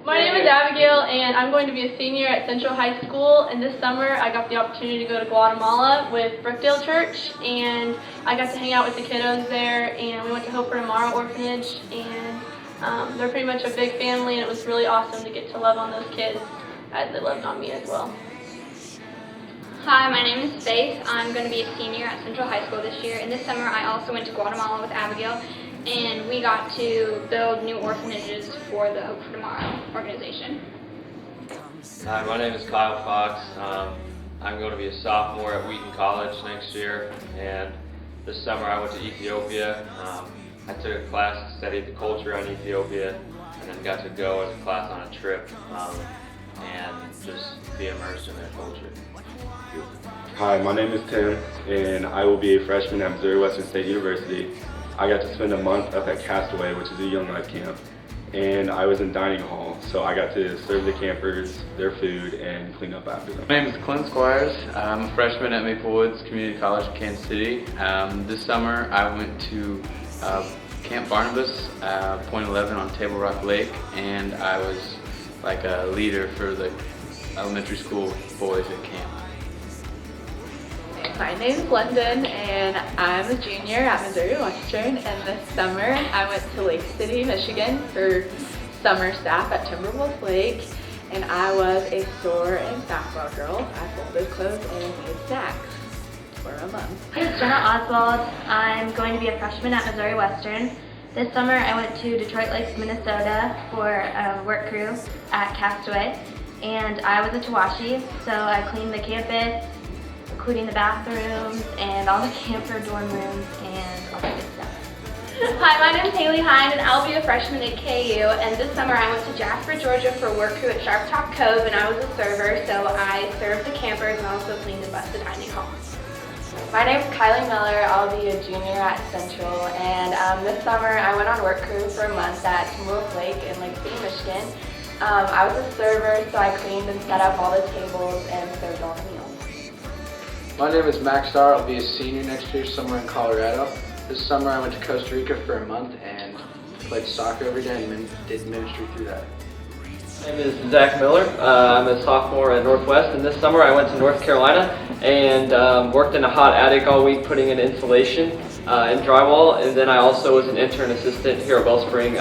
My name is Abigail, and I'm going to be a senior at Central High School. And this summer, I got the opportunity to go to Guatemala with Brookdale Church, and I got to hang out with the kiddos there. And we went to Hope for Tomorrow Orphanage, and they're pretty much a big family, and it was really awesome to get to love on those kids as they loved on me as well. Hi, my name is Faith. I'm going to be a senior at Central High School this year, and this summer I also went to Guatemala with Abigail, and we got to build new orphanages for the Hope for Tomorrow organization. Hi, my name is Kyle Fox. I'm going to be a sophomore at Wheaton College next year, and this summer I went to Ethiopia. I took a class to study the culture on Ethiopia, and then got to go as a class on a trip and just be immersed in their culture. Hi, my name is Tim, and I will be a freshman at Missouri Western State University. I got to spend a month up at Castaway, which is a Young Life camp, and I was in dining hall, so I got to serve the campers their food and clean up after them. My name is Clint Squires. I'm a freshman at Maple Woods Community College in Kansas City. This summer I went to Camp Barnabas, Point 11 on Table Rock Lake, and I was like a leader for the elementary school boys at camp. My name is London, and I'm a junior at Missouri Western, and this summer I went to Lake City, Michigan for summer staff at Timberwolf Lake, and I was a store and basketball girl. I folded clothes and made snacks for a month. My name is Jenna Oswald. I'm going to be a freshman at Missouri Western. This summer I went to Detroit Lakes, Minnesota for a work crew at Castaway, and I was a Tawashi, so I cleaned the campus, including the bathrooms and all the camper dorm rooms and all that good stuff. Hi, my name is Haley Hine, and I'll be a freshman at KU, and this summer I went to Jasper, Georgia for work crew at Sharp Top Cove, and I was a server, so I served the campers and also cleaned and busted dining hall. My name is Kylie Miller. I'll be a junior at Central, and this summer I went on work crew for a month at Timberwolf Lake in Lake City, Michigan. I was a server, so I cleaned and set up all the tables and served all the meals. My name is Max Starr. I'll be a senior next year somewhere in Colorado. This summer I went to Costa Rica for a month and played soccer every day and did ministry through that. My name is Zach Miller. I'm a sophomore at Northwest, and this summer I went to North Carolina and worked in a hot attic all week putting in insulation and drywall, and then I also was an intern assistant here at Wellspring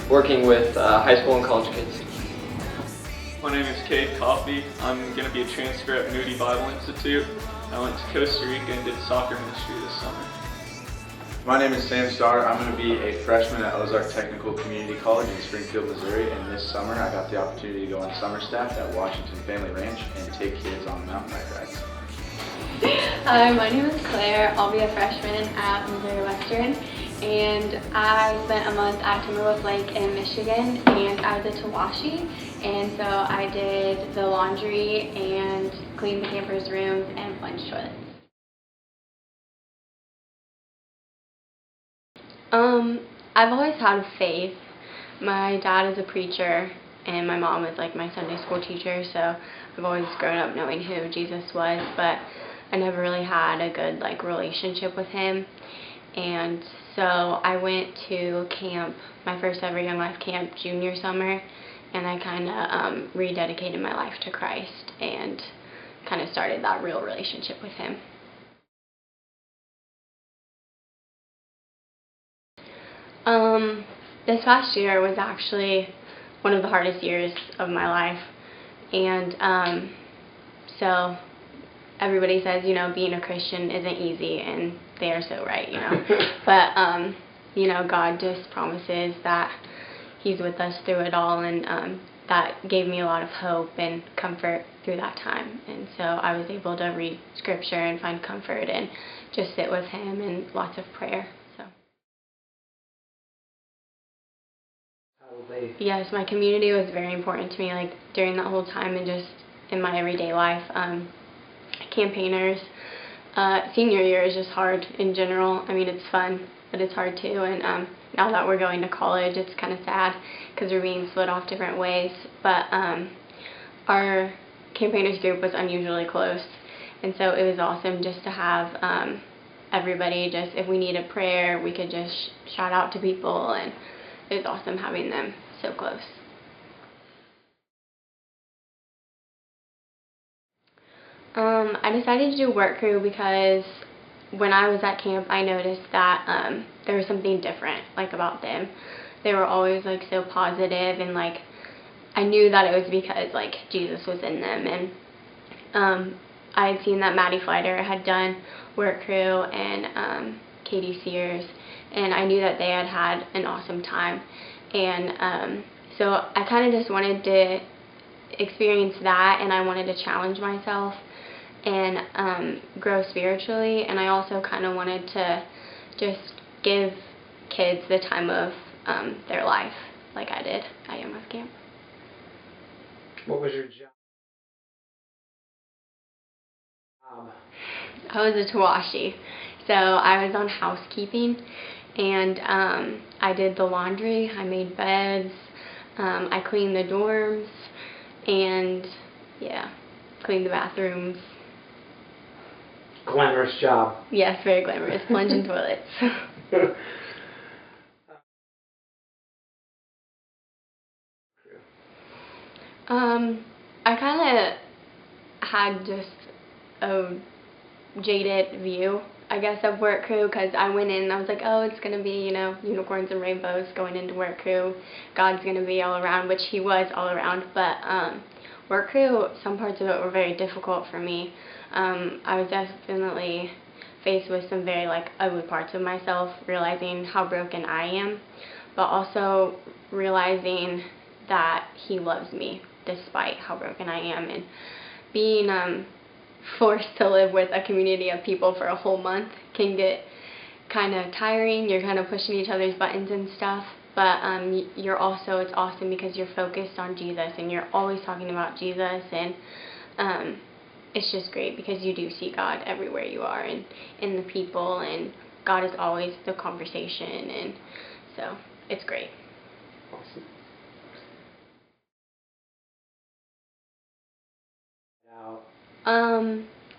working with high school and college kids. My name is Cade Coffey. I'm going to be a transfer at Moody Bible Institute. I went to Costa Rica and did soccer ministry this summer. My name is Sam Starr. I'm going to be a freshman at Ozark Technical Community College in Springfield, Missouri, and this summer I got the opportunity to go on summer staff at Washington Family Ranch and take kids on mountain bike rides. Hi, my name is Claire. I'll be a freshman at Missouri Western, and I spent a month at Timberwolf Lake in Michigan, and I was a Tawashi, and so I did the laundry and cleaned the campers' rooms and plunged toilets. I've always had faith. My dad is a preacher, and my mom is like my Sunday school teacher, so I've always grown up knowing who Jesus was, but I never really had a good relationship with him. And so I went to camp, my first ever Young Life camp, junior summer, and I kind of rededicated my life to Christ and kind of started that real relationship with him. This past year was actually one of the hardest years of my life, and so everybody says, being a Christian isn't easy, and they are so right, but God just promises that He's with us through it all, and that gave me a lot of hope and comfort through that time. And so I was able to read scripture and find comfort and just sit with Him and lots of prayer. Yes, my community was very important to me, during that whole time and just in my everyday life. Campaigners, senior year is just hard in general. I mean, it's fun, but it's hard too. And now that we're going to college, it's kind of sad because we're being split off different ways. But our campaigners group was unusually close, and so it was awesome just to have everybody. Just if we needed prayer, we could just shout out to people, and it was awesome having them so close. I decided to do work crew because when I was at camp, I noticed that there was something different, like, about them. They were always, like, so positive, and, like, I knew that it was because, like, Jesus was in them. And I had seen that Maddie Flighter had done work crew, and Katie Sears, and I knew that they had had an awesome time. And so I kind of just wanted to experience that, and I wanted to challenge myself and grow spiritually, and I also kind of wanted to just give kids the time of their life, like I did at Young Life Camp. What was your job? I was a Tawashi, so I was on housekeeping, and I did the laundry, I made beds, I cleaned the dorms, and yeah, cleaned the bathrooms. Glamorous job. Yes, very glamorous, plunging toilets. I kind of had just a jaded view, I guess, of work crew, because I went in and I was like, oh, it's going to be, you know, unicorns and rainbows going into work crew. God's going to be all around, which he was all around, but work crew, some parts of it were very difficult for me. I was definitely faced with some very, like, ugly parts of myself, realizing how broken I am, but also realizing that he loves me despite how broken I am. And being forced to live with a community of people for a whole month can get kind of tiring. You're kind of pushing each other's buttons and stuff, but you're also, it's awesome because you're focused on Jesus and you're always talking about Jesus, and it's just great because you do see God everywhere you are and in the people, and God is always the conversation, and so it's great. Awesome.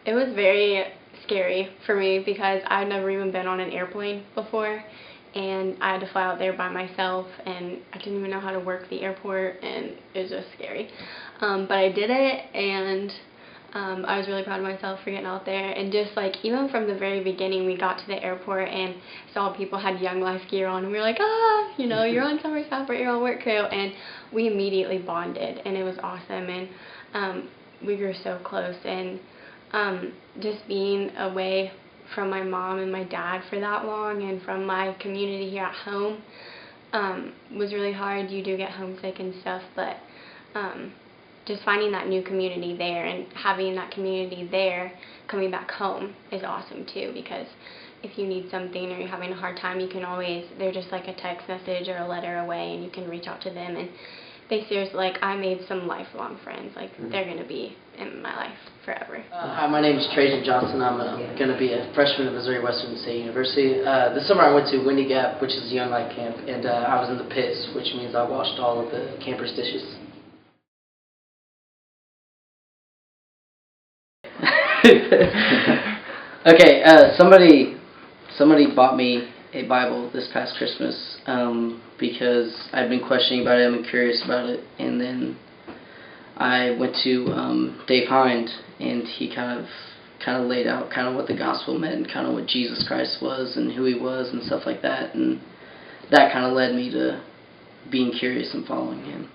It was very scary for me because I'd never even been on an airplane before, and I had to fly out there by myself, and I didn't even know how to work the airport, and it was just scary. But I did it, and I was really proud of myself for getting out there. And just, like, even from the very beginning, we got to the airport and saw people had Young Life gear on, and we were like, ah, you know, you're on summer staff, but you're on work crew, and we immediately bonded, and it was awesome. And we grew so close, and just being away from my mom and my dad for that long and from my community here at home was really hard. You do get homesick and stuff, but just finding that new community there and having that community there coming back home is awesome too, because if you need something or you're having a hard time, you can always, they're just like a text message or a letter away, and you can reach out to them, and they seriously, like, I made some lifelong friends. Like, they're going to be in my life forever. Hi, my name is Trajan Johnson. I'm going to be a freshman at Missouri Western State University. This summer I went to Windy Gap, which is a Young Life camp, and I was in the pits, which means I washed all of the campers' dishes. Okay, somebody bought me a Bible this past Christmas because I've been questioning about it, I've been curious about it, and then I went to Dave Hind, and he kind of laid out kind of what the gospel meant and kind of what Jesus Christ was and who he was and stuff like that, and that kind of led me to being curious and following him.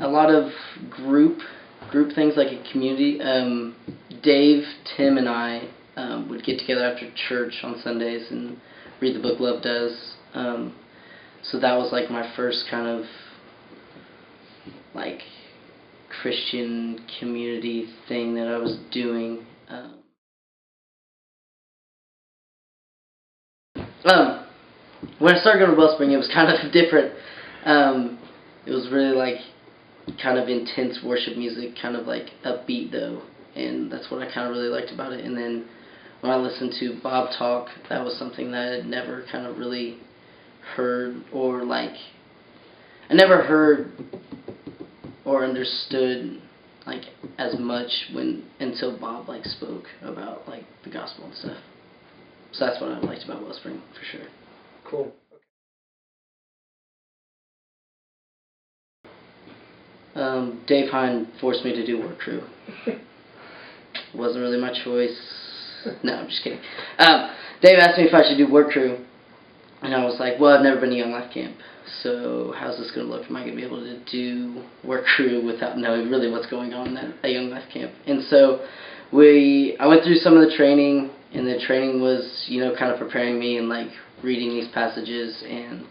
A lot of group things, like a community. Dave, Tim, and I would get together after church on Sundays and read the book Love Does. So that was like my first kind of like Christian community thing that I was doing. When I started going to Wellspring, it was kind of different. It was really like kind of intense worship music, kind of like upbeat though, and that's what I kind of really liked about it. And then when I listened to Bob talk, that was something that I had never kind of really heard, or like I never heard or understood like as much until Bob like spoke about like the gospel and stuff. So that's what I liked about Wellspring for sure. Cool. Dave Hine forced me to do work crew. Wasn't really my choice. No, I'm just kidding. Dave asked me if I should do work crew, and I was like, well, I've never been to Young Life Camp, so how's this going to look? Am I going to be able to do work crew without knowing really what's going on at Young Life Camp? And so I went through some of the training, and the training was, kind of preparing me and like reading these passages and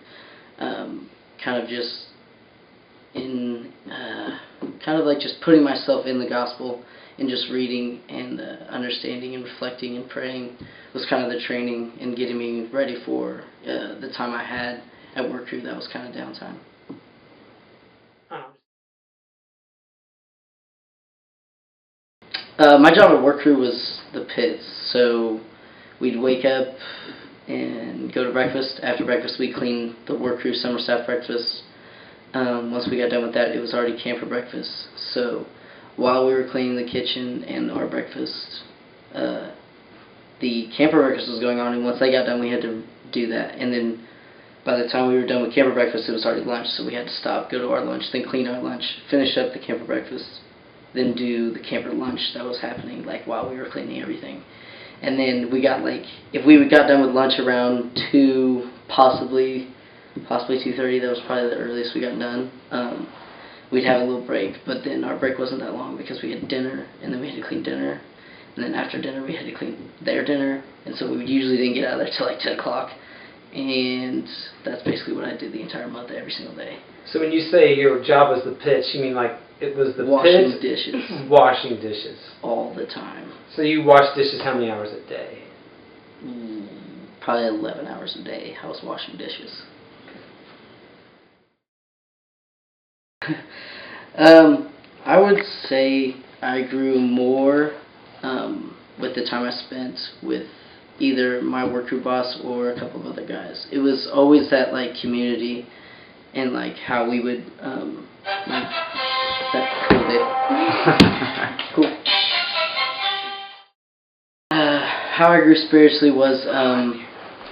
kind of just just putting myself in the gospel and just reading and understanding and reflecting and praying was kind of the training and getting me ready for the time I had at work crew. That was kind of downtime. My job at work crew was the pits, so we'd wake up and go to breakfast. After breakfast, we'd clean the work crew summer staff breakfast. Once we got done with that, it was already camper breakfast. So while we were cleaning the kitchen and our breakfast, the camper breakfast was going on, and once they got done, we had to do that. And then by the time we were done with camper breakfast, it was already lunch, so we had to stop, go to our lunch, then clean our lunch, finish up the camper breakfast, then do the camper lunch that was happening while we were cleaning everything. And then we got if we got done with lunch around 2, possibly 2:30, that was probably the earliest we got done. We'd have a little break, but then our break wasn't that long because we had dinner, and then we had to clean dinner, and then after dinner we had to clean their dinner, and so we usually didn't get out of there till 10 o'clock, and that's basically what I did the entire month, every single day. So when you say your job was the pitch, you mean it was the washing pit? dishes. Washing dishes. All the time. So you wash dishes how many hours a day? Probably 11 hours a day I was washing dishes. I would say I grew more with the time I spent with either my work crew boss or a couple of other guys. It was always that community and how we would that cool day. Cool. How I grew spiritually was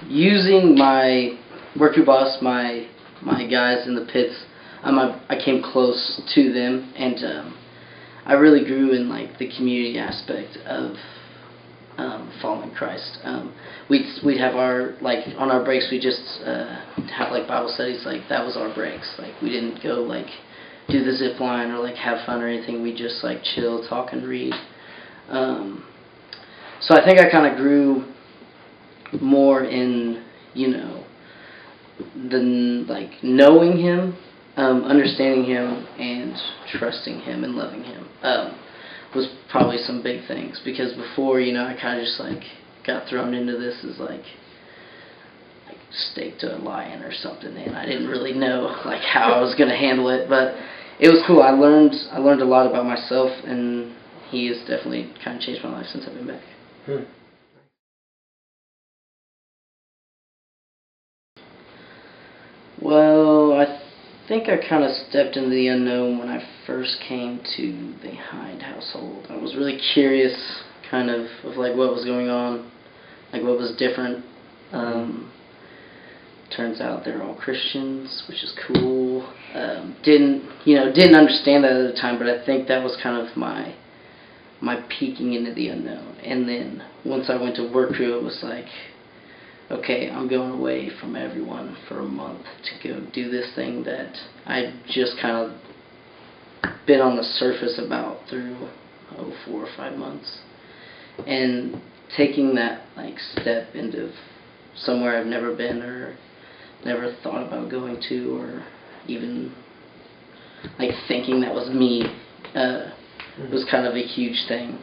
using my work crew boss, my guys in the pits. I came close to them, and I really grew in the community aspect of following Christ. We'd have our on our breaks, we just have Bible studies. That was our breaks. We didn't go do the zip line or have fun or anything. We just chill, talk, and read. So I think I kind of grew more in the knowing Him, understanding Him, and trusting Him and loving Him was probably some big things, because before I kind of just got thrown into this as staked to a lion or something, and I didn't really know how I was going to handle it, but it was cool. I learned a lot about myself, and He has definitely kind of changed my life since I've been back. Well, I think I kind of stepped into the unknown when I first came to the Hind household. I was really curious kind of what was going on, what was different. Turns out they're all Christians, which is cool. Didn't understand that at the time, but I think that was kind of my peeking into the unknown. And then once I went to work crew, it was okay, I'm going away from everyone for a month to go do this thing that I just kind of been on the surface about through 4 or 5 months. And taking that step into somewhere I've never been or never thought about going to, or even thinking that was me, was kind of a huge thing.